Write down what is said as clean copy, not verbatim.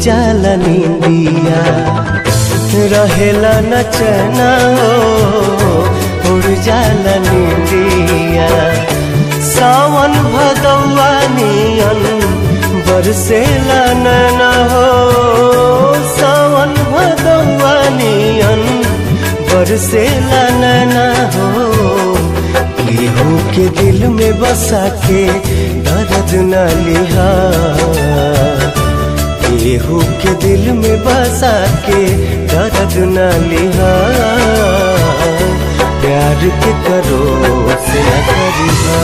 जाला नींदिया रहेला न चैना हो उड़ जाला नींदिया सावन भदौआ नियन बरसेला नैना हो सावन भदौआ नियन बरसेला नैना हो केहू के दिल में बसा के दर्द न लिहा केहू के दिल में बसा के दर्द न लिहा प्यार के करो से न करिहा।